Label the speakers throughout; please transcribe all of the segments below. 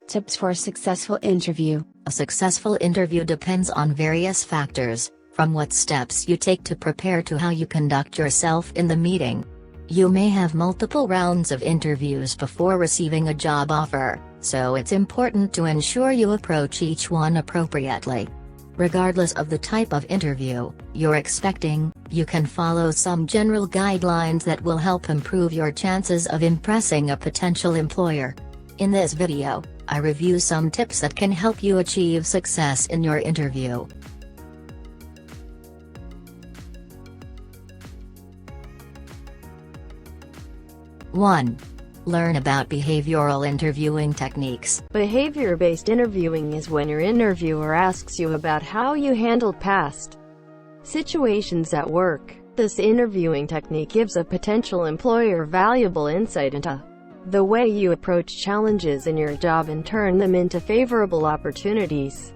Speaker 1: Tips for a successful interview.
Speaker 2: A successful interview depends on various factors, from what steps you take to prepare to how you conduct yourself in the meeting. You may have multiple rounds of interviews before receiving a job offer, so it's important to ensure you approach each one appropriately. Regardless of the type of interview you're expecting, you can follow some general guidelines that will help improve your chances of impressing a potential employer. In this video, I review some tips that can help you achieve success in your interview. One. Learn about behavioral interviewing techniques.
Speaker 3: Behavior-based interviewing is when your interviewer asks you about how you handled past situations at work. This interviewing technique gives a potential employer valuable insight into the way you approach challenges in your job and turn them into favorable opportunities.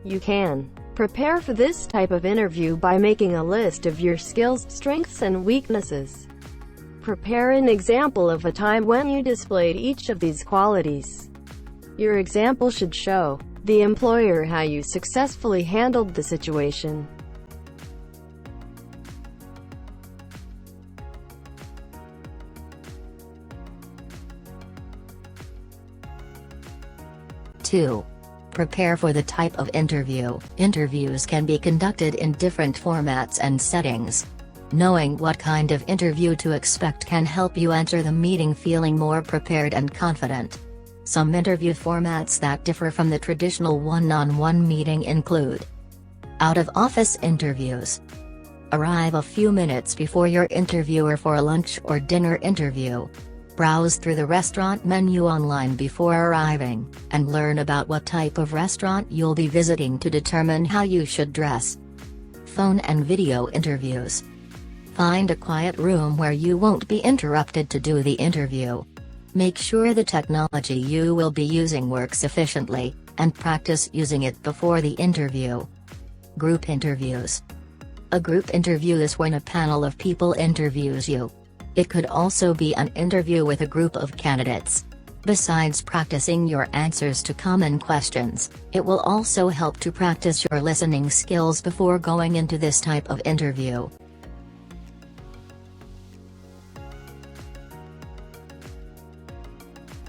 Speaker 3: You can prepare for this type of interview by making a list of your skills, strengths, and weaknesses. Prepare an example of a time when you displayed each of these qualities. Your example should show the employer how you successfully handled the situation.
Speaker 2: Two. Prepare for the type of interview. Interviews can be conducted in different formats and settings. Knowing what kind of interview to expect can help you enter the meeting feeling more prepared and confident. Some interview formats that differ from the traditional one-on-one meeting include out-of-office interviews. Arrive a few minutes before your interviewer for a lunch or dinner interview. Browse through the restaurant menu online before arriving, and learn about what type of restaurant you'll be visiting to determine how you should dress. Phone and video interviews. Find a quiet room where you won't be interrupted to do the interview. Make sure the technology you will be using works efficiently, and practice using it before the interview. Group interviews. A group interview is when a panel of people interviews you. It could also be an interview with a group of candidates. Besides practicing your answers to common questions, it will also help to practice your listening skills before going into this type of interview.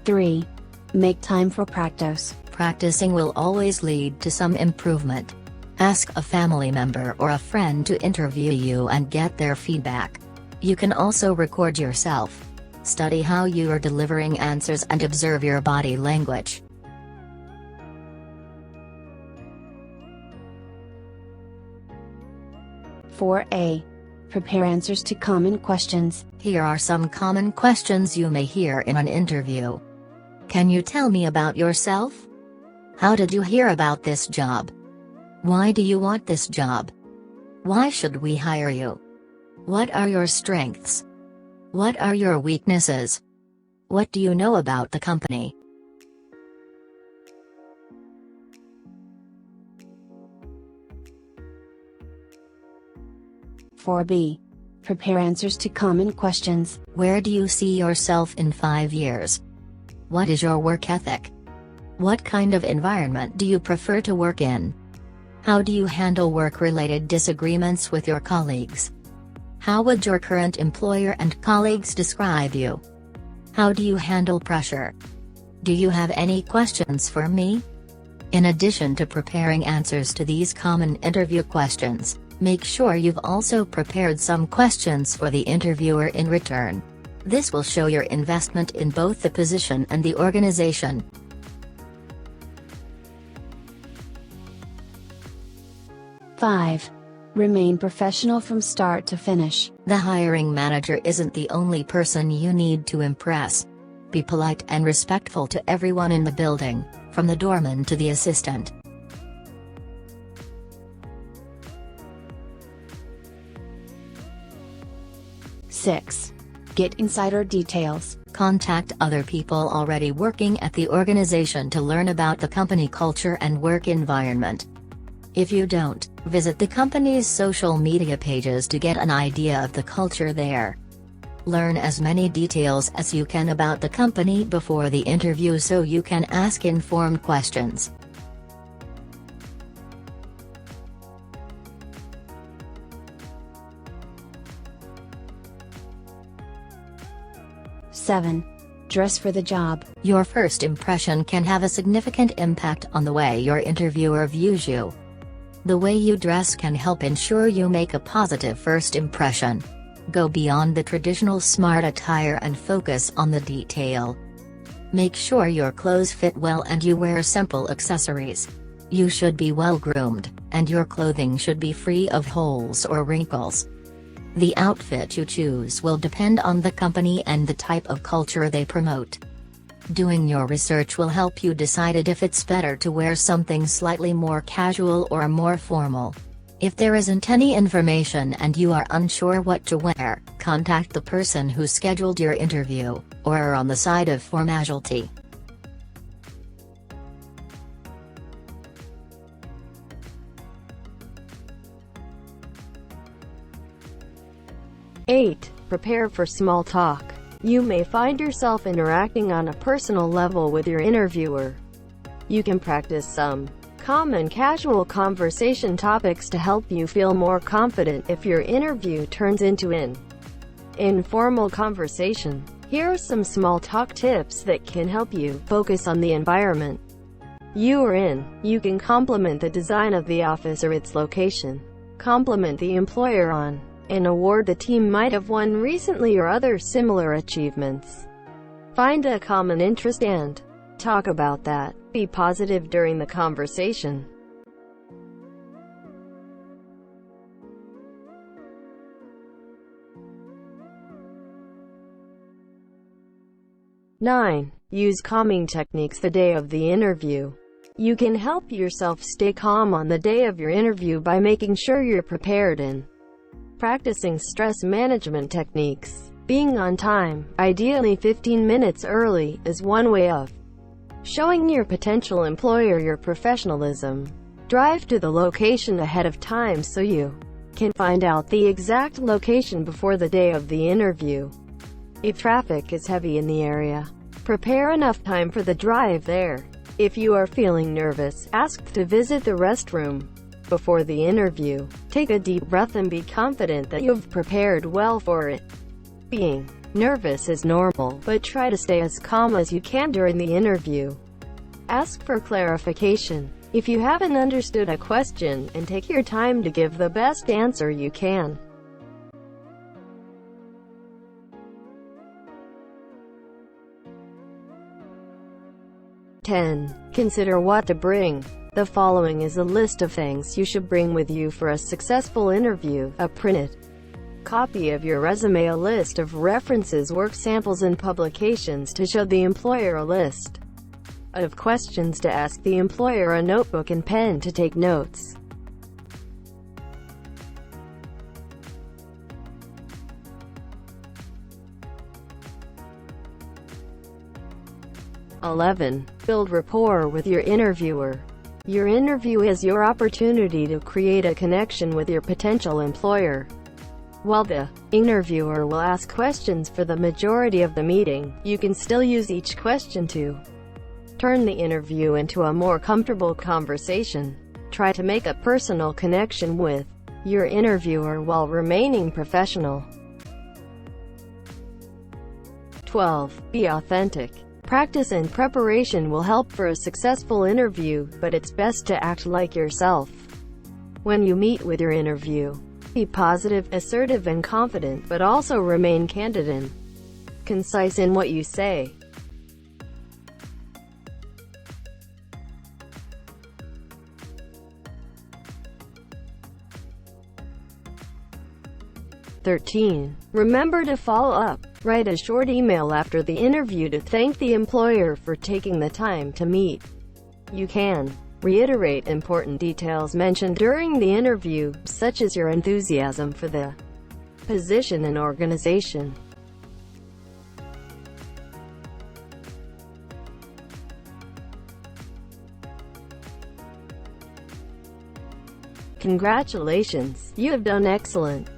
Speaker 1: 3. Make time for practice.
Speaker 2: Practicing will always lead to some improvement. Ask a family member or a friend to interview you and get their feedback. You can also record yourself. Study how you are delivering answers and observe your body language.
Speaker 1: 4a. Prepare answers to common questions.
Speaker 2: Here are some common questions you may hear in an interview. Can you tell me about yourself? How did you hear about this job? Why do you want this job? Why should we hire you? What are your strengths? What are your weaknesses? What do you know about the company?
Speaker 1: (4b). Prepare answers to common questions.
Speaker 2: Where do you see yourself in 5 years? What is your work ethic? What kind of environment do you prefer to work in? How do you handle work-related disagreements with your colleagues? How would your current employer and colleagues describe you? How do you handle pressure? Do you have any questions for me? In addition to preparing answers to these common interview questions, make sure you've also prepared some questions for the interviewer in return. This will show your investment in both the position and the organization.
Speaker 1: 5. Remain professional from start to finish.
Speaker 2: The hiring manager isn't the only person you need to impress. Be polite and respectful to everyone in the building, from the doorman to the assistant.
Speaker 1: 6. Get insider details.
Speaker 2: Contact other people already working at the organization to learn about the company culture and work environment. If you don't, visit the company's social media pages to get an idea of the culture there. Learn as many details as you can about the company before the interview so you can ask informed questions.
Speaker 1: Seven. Dress for the job.
Speaker 2: Your first impression can have a significant impact on the way your interviewer views you. The way you dress can help ensure you make a positive first impression. Go beyond the traditional smart attire and focus on the detail. Make sure your clothes fit well and you wear simple accessories. You should be well groomed, and your clothing should be free of holes or wrinkles. The outfit you choose will depend on the company and the type of culture they promote. Doing your research will help you decide if it's better to wear something slightly more casual or more formal. If there isn't any information and you are unsure what to wear, contact the person who scheduled your interview, or are on the side of formality.
Speaker 3: Eight. Prepare for small talk. You may find yourself interacting on a personal level with your interviewer. You can practice some common casual conversation topics to help you feel more confident if your interview turns into an informal conversation. Here are some small talk tips that can help you focus on the environment you are in. You can compliment the design of the office or its location. Compliment the employer on an award the team might have won recently or other similar achievements. Find a common interest and talk about that. Be positive during the conversation. Nine. Use calming techniques the day of the interview. You can help yourself stay calm on the day of your interview by making sure you're prepared and practicing stress management techniques. Being on time, ideally 15 minutes early, is one way of showing your potential employer your professionalism. Drive to the location ahead of time so you can find out the exact location before the day of the interview. If traffic is heavy in the area, prepare enough time for the drive there. If you are feeling nervous, ask to visit the restroom before the interview. Take a deep breath and be confident that you've prepared well for it. Being nervous is normal, but try to stay as calm as you can during the interview. Ask for clarification if you haven't understood a question, and take your time to give the best answer you can. Ten. Consider what to bring. The following is a list of things you should bring with you for a successful interview: a printed copy of your resume, a list of references, work samples, and publications to show the employer, a list of questions to ask the employer, a notebook and pen to take notes. (11) Build rapport with your interviewer. Your interview is your opportunity to create a connection with your potential employer. While the interviewer will ask questions for the majority of the meeting, you can still use each question to turn the interview into a more comfortable conversation. Try to make a personal connection with your interviewer while remaining professional. 12. Be authentic. Practice and preparation will help for a successful interview, but it's best to act like yourself when you meet with your interview. Be positive, assertive, and confident, but also remain candid and concise in what you say. (13) Remember to follow up. Write a short email after the interview to thank the employer for taking the time to meet. You can reiterate important details mentioned during the interview, such as your enthusiasm for the position and organization. Congratulations, you have done excellent.